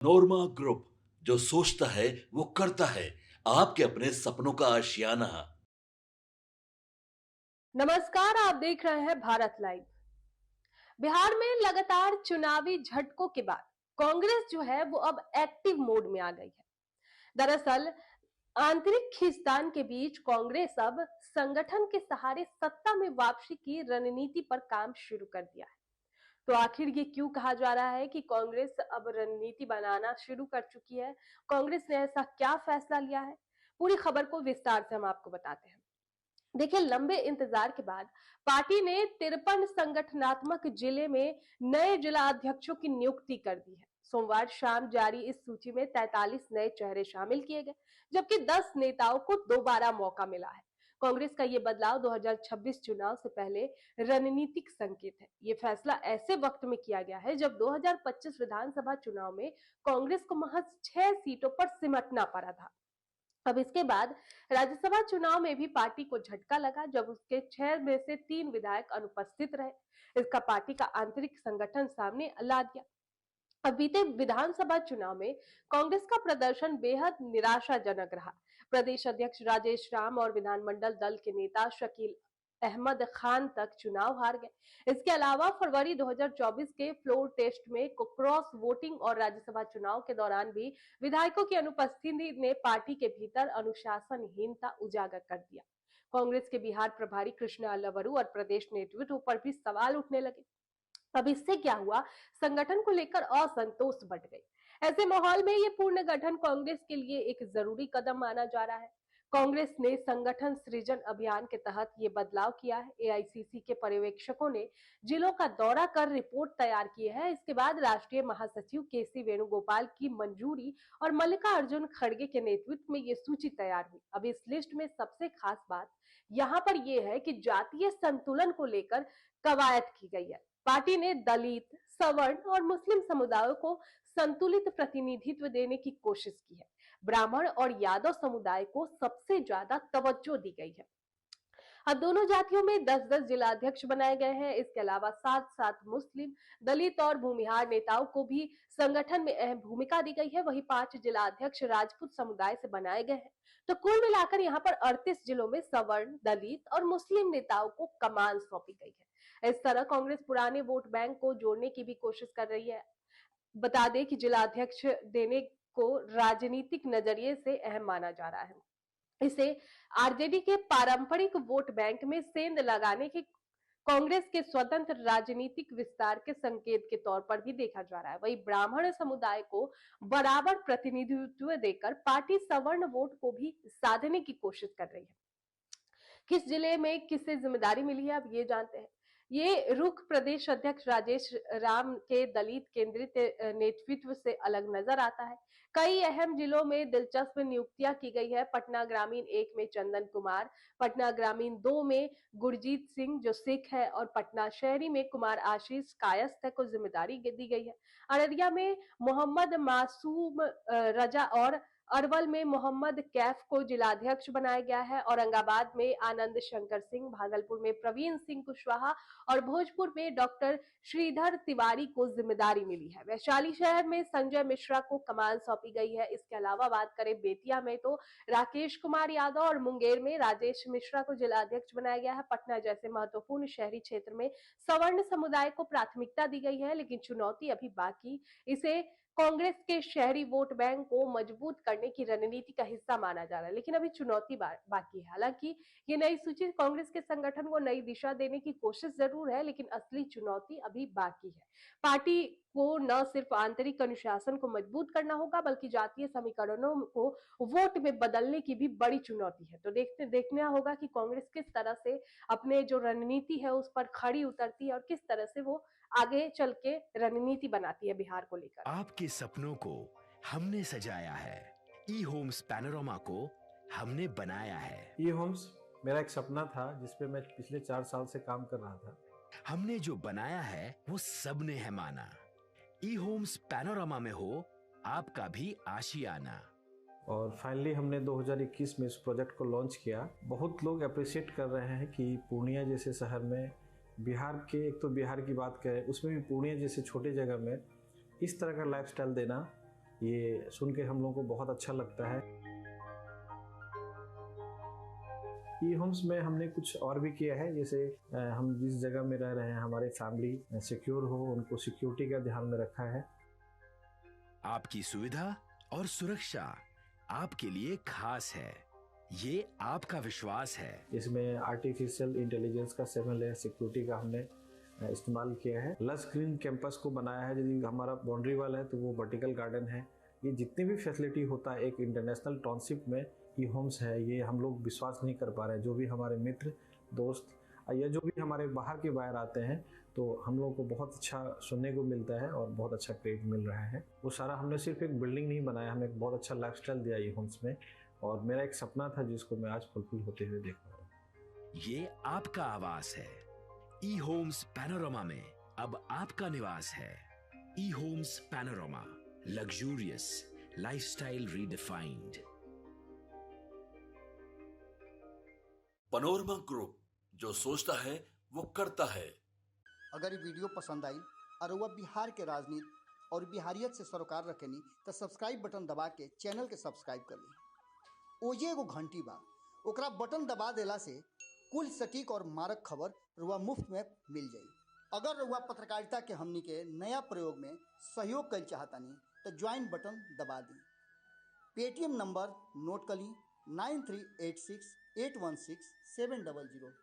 नोरमा group, जो सोचता है वो करता है। आपके अपने सपनों का आशियाना। नमस्कार, आप देख रहे हैं भारत लाइव। बिहार में लगातार चुनावी झटकों के बाद कांग्रेस जो है वो अब एक्टिव मोड में आ गई है। दरअसल आंतरिक खींचतान के बीच कांग्रेस अब संगठन के सहारे सत्ता में वापसी की रणनीति पर काम शुरू कर दिया है। तो आखिर ये क्यों कहा जा रहा है कि कांग्रेस अब रणनीति बनाना शुरू कर चुकी है? कांग्रेस ने ऐसा क्या फैसला लिया है? पूरी खबर को विस्तार से हम आपको बताते हैं। देखिए, लंबे इंतजार के बाद पार्टी ने 53 संगठनात्मक जिले में नए जिला अध्यक्षों की नियुक्ति कर दी है। सोमवार शाम जारी इस सूची में 43 नए चेहरे शामिल किए गए, जबकि 10 नेताओं को दोबारा मौका मिला है। कांग्रेस का ये बदलाव 2026 चुनाव से पहले रणनीतिक संकेत है। ये फैसला ऐसे वक्त में किया गया है जब 2025 विधानसभा चुनाव में कांग्रेस को महज 6 सीटों पर सिमटना पड़ा था। अब इसके बाद राज्यसभा चुनाव में भी पार्टी को झटका लगा जब उसके 6 में से 3 विधायक अनुपस्थित रहे। इसका पार्टी का आंतरिक संगठन सामने ला दिया। अब बीते विधानसभा चुनाव में कांग्रेस का प्रदर्शन बेहद निराशाजनक रहा। प्रदेश अध्यक्ष राजेश राम और विधानमंडल दल के नेता शकील अहमद खान तक चुनाव हार गए। इसके अलावा फरवरी 2024 के फ्लोर टेस्ट में क्रॉस वोटिंग और राज्यसभा चुनाव के दौरान भी विधायकों की अनुपस्थिति ने पार्टी के भीतर अनुशासनहीनता उजागर कर दिया। कांग्रेस के बिहार प्रभारी कृष्णा अल्लावरू और प्रदेश नेतृत्व पर भी सवाल उठने लगे। अब इससे क्या हुआ? संगठन को लेकर असंतोष बढ़ गई। ऐसे माहौल में ये पूर्ण गठन कांग्रेस के लिए एक जरूरी कदम माना जा रहा है। कांग्रेस ने संगठन सृजन अभियान के तहत ये बदलाव किया है। एआईसीसी के पर्यवेक्षकों ने जिलों का दौरा कर रिपोर्ट तैयार की है। इसके बाद राष्ट्रीय महासचिव केसी वेणुगोपाल की मंजूरी और मल्लिकार्जुन खड़गे के नेतृत्व में ये सूची तैयार हुई। अब इस लिस्ट में सबसे खास बात यहाँ पर यह है कि जातीय संतुलन को लेकर कवायद की गई है। पार्टी ने दलित, सवर्ण और मुस्लिम समुदायों को संतुलित प्रतिनिधित्व देने की कोशिश की है। ब्राह्मण और यादव समुदाय को सबसे ज्यादा तवज्जो दी गई है। अब दोनों जातियों में 10-10 जिलाध्यक्ष बनाए गए हैं। इसके अलावा 7-7 मुस्लिम, दलित और भूमिहार नेताओं को भी संगठन में अहम भूमिका दी गई है। वहीं 5 जिलाध्यक्ष राजपूत समुदाय से बनाए गए हैं। तो कुल मिलाकर यहाँ पर 38 जिलों में सवर्ण, दलित और मुस्लिम नेताओं को कमान सौंपी गई है। इस तरह कांग्रेस पुराने वोट बैंक को जोड़ने की भी कोशिश कर रही है। बता दें कि जिलाध्यक्ष देने को राजनीतिक नजरिए से अहम माना जा रहा है। इसे आरजेडी के पारंपरिक वोट बैंक में सेंध लगाने के कांग्रेस के स्वतंत्र राजनीतिक विस्तार के संकेत के तौर पर भी देखा जा रहा है। वहीं ब्राह्मण समुदाय को बराबर प्रतिनिधित्व देकर पार्टी सवर्ण वोट को भी साधने की कोशिश कर रही है। किस जिले में किसे जिम्मेदारी मिली है, अब ये जानते हैं। ये रुख प्रदेश अध्यक्ष राजेश राम के दलित केंद्रित नेतृत्व से अलग नजर आता है। कई अहम जिलों में दिलचस्प नियुक्तियां की गई है। पटना ग्रामीण 1 में चंदन कुमार, पटना ग्रामीण 2 में गुरजीत सिंह जो सिख है और पटना शहरी में कुमार आशीष कायस्थ को जिम्मेदारी दी गई है। अररिया में मोहम्मद मासूम रजा और अरवल में मोहम्मद कैफ को जिलाध्यक्ष बनाया गया है। औरंगाबाद में आनंद शंकर सिंह, भागलपुर में प्रवीण सिंह कुशवाहा और भोजपुर में डॉक्टर श्रीधर तिवारी को जिम्मेदारी मिली है। वैशाली शहर में संजय मिश्रा को कमान सौंपी गई है। इसके अलावा बात करें बेतिया में तो राकेश कुमार यादव और मुंगेर में राजेश मिश्रा को जिलाध्यक्ष बनाया गया है। पटना जैसे महत्वपूर्ण शहरी क्षेत्र में सवर्ण समुदाय को प्राथमिकता दी गई है, लेकिन चुनौती अभी बाकी। इसे कांग्रेस के शहरी वोट बैंक को मजबूत करने की रणनीति का हिस्सा माना जा रहा है, लेकिन अभी चुनौती बाकी है। हालांकि ये नई सूची कांग्रेस के संगठन को नई दिशा देने की कोशिश जरूर है, लेकिन असली चुनौती अभी बाकी है। पार्टी को न सिर्फ आंतरिक अनुशासन को मजबूत करना होगा, बल्कि जातीय समीकरणों को वोट में बदलने की भी बड़ी चुनौती है। तो देखना होगा कि कांग्रेस किस तरह से अपने जो रणनीति है उस पर खड़ी उतरती है और किस तरह से वो आगे चल के रणनीति बनाती है बिहार को लेकर। आपके सपनों को हमने सजाया है। ई होम्स पैनोरामा को हमने बनाया है। ई होम्स मेरा एक सपना था जिसपे मैं पिछले 4 साल से काम कर रहा था। हमने जो बनाया है वो सबने है माना। ई होम्स पैनोरामा में हो आपका भी आशियाना। और फाइनली हमने 2021 में इस प्रोजेक्ट को लॉन्च किया। बहुत लोग अप्रिशिएट कर रहे हैं कि पूर्णिया जैसे शहर में बिहार के, एक तो बिहार की बात करें उसमें भी पूर्णिया जैसे छोटे जगह में इस तरह का लाइफस्टाइल देना ये सुन के हम लोगों को बहुत अच्छा लगता है। ई होम्स में हमने कुछ और भी किया है, जैसे हम जिस जगह में रह रहे हैं हमारे फैमिली सिक्योर हो, उनको सिक्योरिटी का ध्यान में रखा है। आपकी सुविधा और सुरक्षा आपके लिए खास है, ये आपका विश्वास है। इसमें आर्टिफिशियल इंटेलिजेंस का 7 लेयर सिक्योरिटी का हमने इस्तेमाल किया है। लस ग्रीन कैंपस को बनाया है, यदि हमारा बाउंड्री वाल है तो वो वर्टिकल गार्डन है। ये जितनी भी फैसिलिटी होता है एक इंटरनेशनल टाउनशिप में, ई होम्स है, ये हम लोग विश्वास नहीं कर पा रहे हैं। जो भी हमारे मित्र दोस्त या जो भी हमारे बाहर आते हैं तो हम लोग को बहुत अच्छा सुनने को मिलता है और बहुत अच्छा क्रेडिट मिल रहा है। वो सारा हमने सिर्फ एक बिल्डिंग नहीं बनाया, हमें एक बहुत अच्छा लाइफस्टाइल दिया ई होम्स में, और मेरा एक सपना था जिसको मैं आज फुलफिल होते हुए देख रहा हूँ। ये आपका आवास है। ई होम्स पैनोरामा में अब आपका निवास है। E Homes Panorama, luxurious lifestyle redefined. Panorama Group, जो सोचता है वो करता है। अगर ये वीडियो पसंद आई और वह बिहार के राजनीति और बिहारियत से सरोकार रखेनी तो सब्सक्राइब बटन दबा के चैनल के सब्सक्राइब कर ली। ओजे एगो घंटी बा, ओकरा बटन दबा देला से कुल सटीक और मारक खबर रुआ मुफ्त में मिल जाई। अगर रुआ पत्रकारिता के हमनी के नया प्रयोग में सहयोग कर चाहतानी तो ज्वाइन बटन दबा दी। पेटीएम नंबर नोट कर ली 9386816700।